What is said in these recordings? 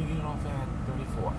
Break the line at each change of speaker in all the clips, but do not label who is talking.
we getting off at 34th?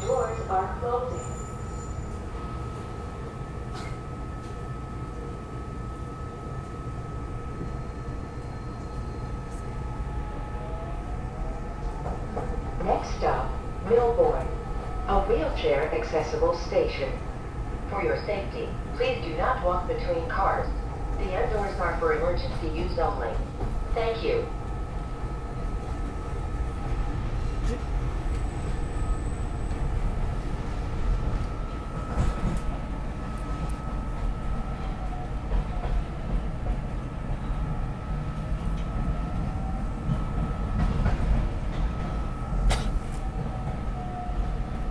Doors are closing. Next stop, Millbourne, a wheelchair accessible station. For your safety, please do not walk between cars. The end doors are for emergency use only. Thank you.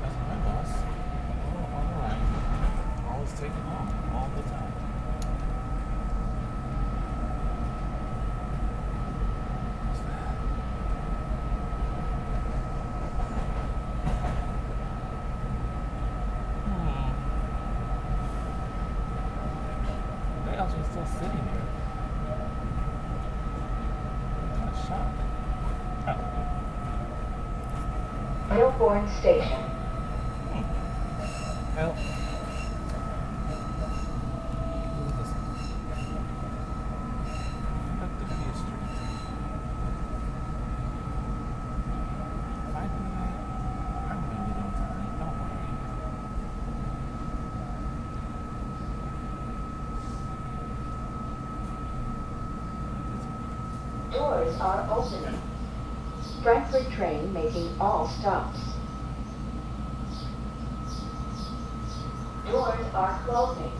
That's my bus. Oh, alright. Always taking long, all the time. What's that? They actually still sitting there. I'm kind of shocked.
Millbourne Station.
Help. Look at this. Philadelphia Street. Fight tonight. I'm gonna get on time. Don't worry.
Doors are opening. Frankfurt train making all stops. Doors are closing.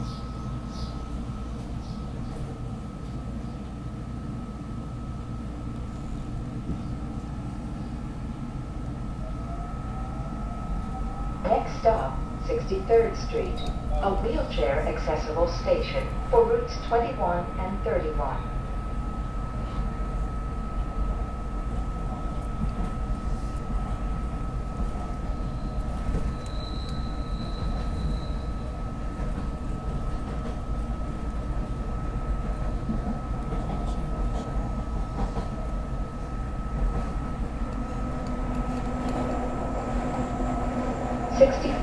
Next stop, 63rd Street, a wheelchair accessible station for routes 21 and 31.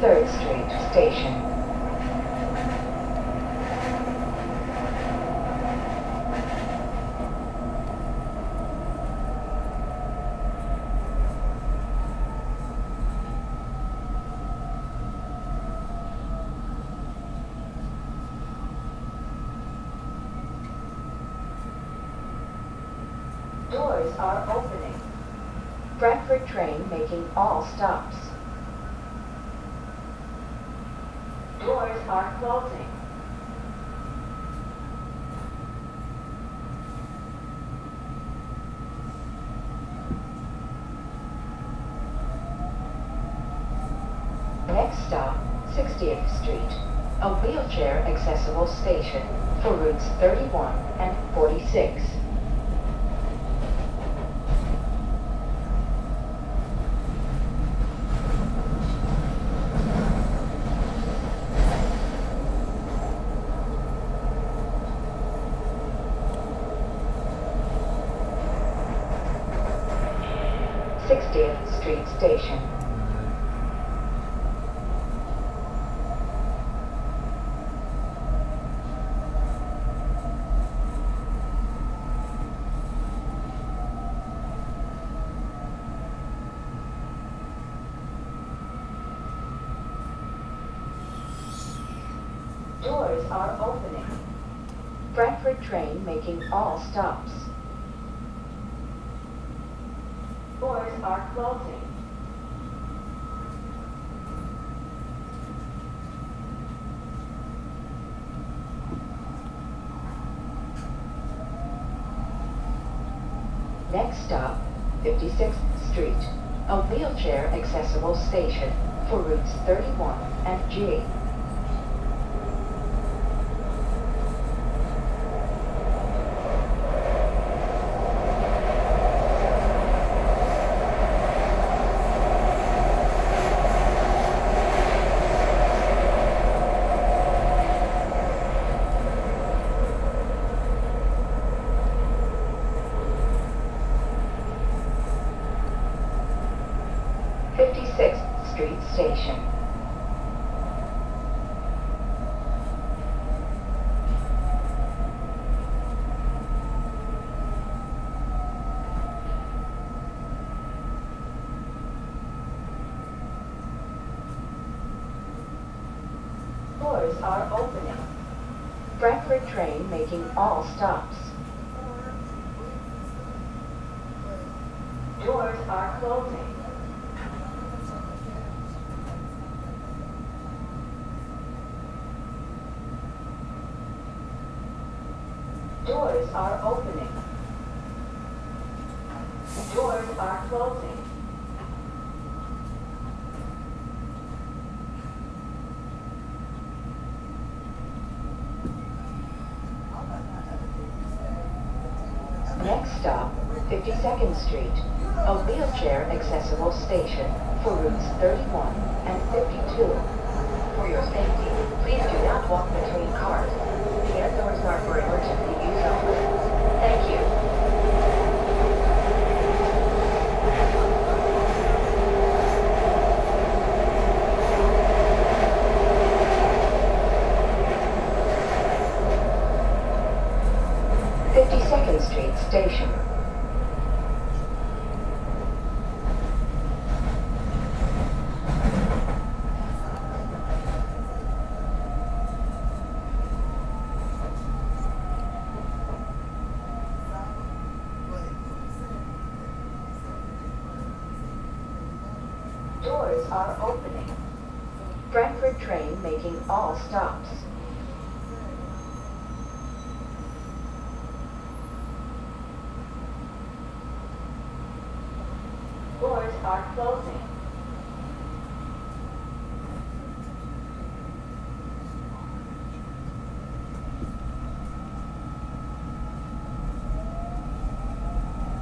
Third Street Station. Doors are opening. Frankfurt train making all stops. Doors are closing. Next stop, 60th Street, a wheelchair accessible station for routes 31 and 46. 60th Street Station. Doors are opening. Frankfurt train making all stops. Doors are closing. Next stop, 56th Street, a wheelchair accessible station for routes 31 and G. Street Station. Doors are opening. Frankfurt train making all stops. Doors are closing. Doors are opening. Doors are closing. Next stop, 52nd Street, a wheelchair accessible station for routes 31 and 52. For your safety, please do not walk between cars. The end doors are for emergency use only. Thank you. Street Station. Doors are opening. Frankfurt train making all stops. Doors are closing.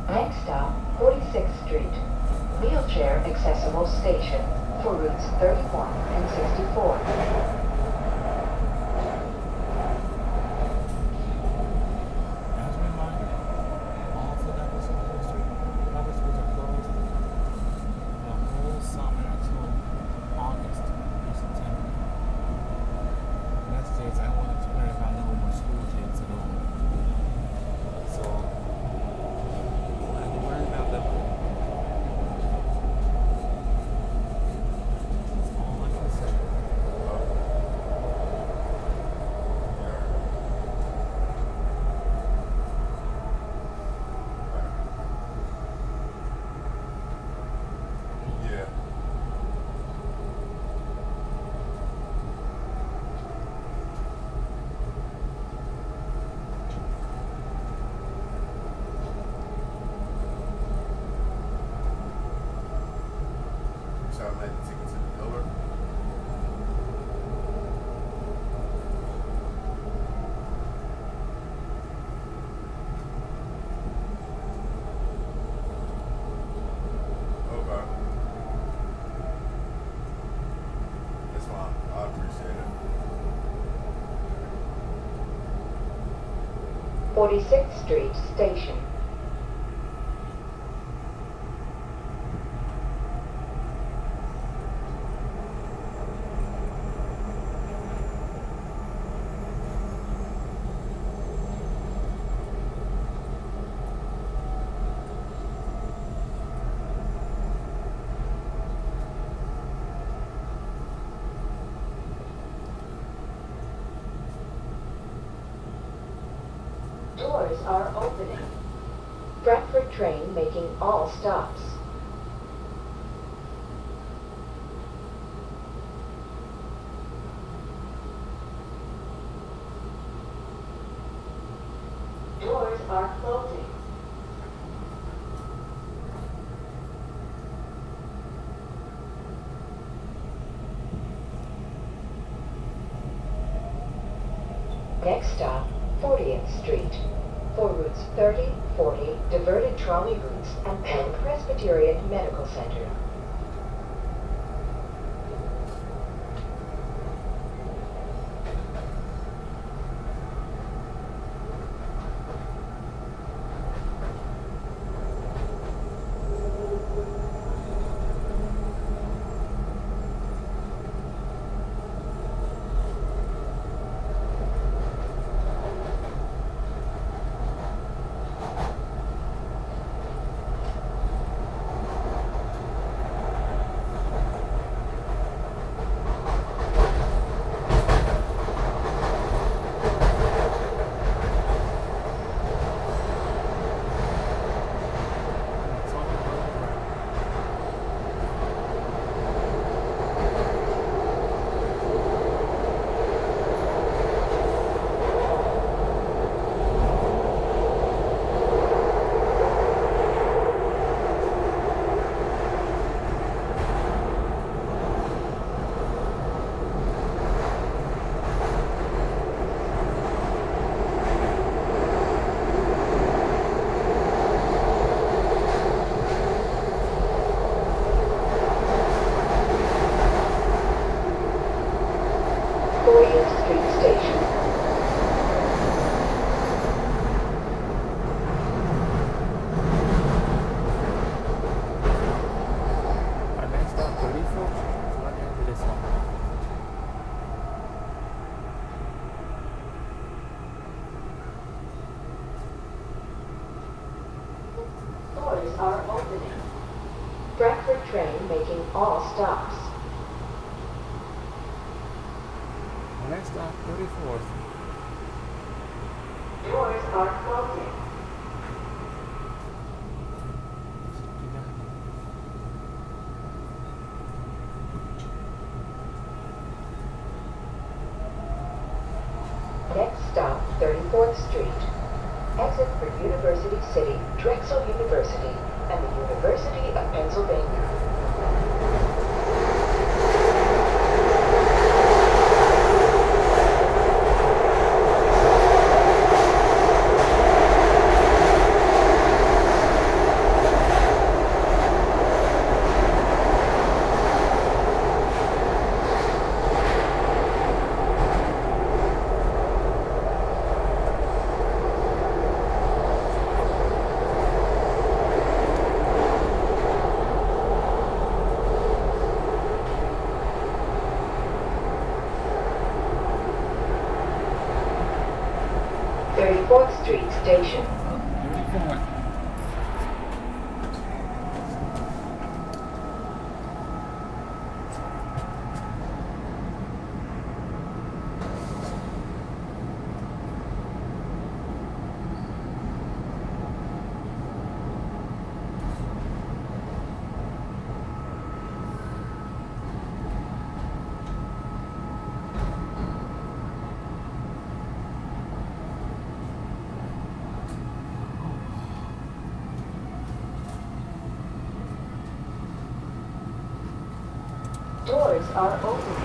Next stop, 46th Street, wheelchair accessible station for routes 31 and 64.
As a reminder, all Philadelphia School District public schools are closed the whole summer until August or September. Next days, I wanted to learn about no more school kids at all. So, when you learn about them, that's all I can say.
Yeah.
46th Street Station. Doors are opening. Bradford train making all stops. Doors are closing. Next stop, 40th Street. For routes 30, 40, diverted trolley routes, and Penn Presbyterian Medical Center.
It's all about the brand.
Street Station.
Our next stop, 34th. So I can do this one.
Doors are opening. Bradford train making all stops.
Our next stop, 34th.
Doors are closing. Next stop, 34th Street. Exit for University City, Drexel University, and the University of Pennsylvania. Fourth Street Station.
34th.
Doors are open.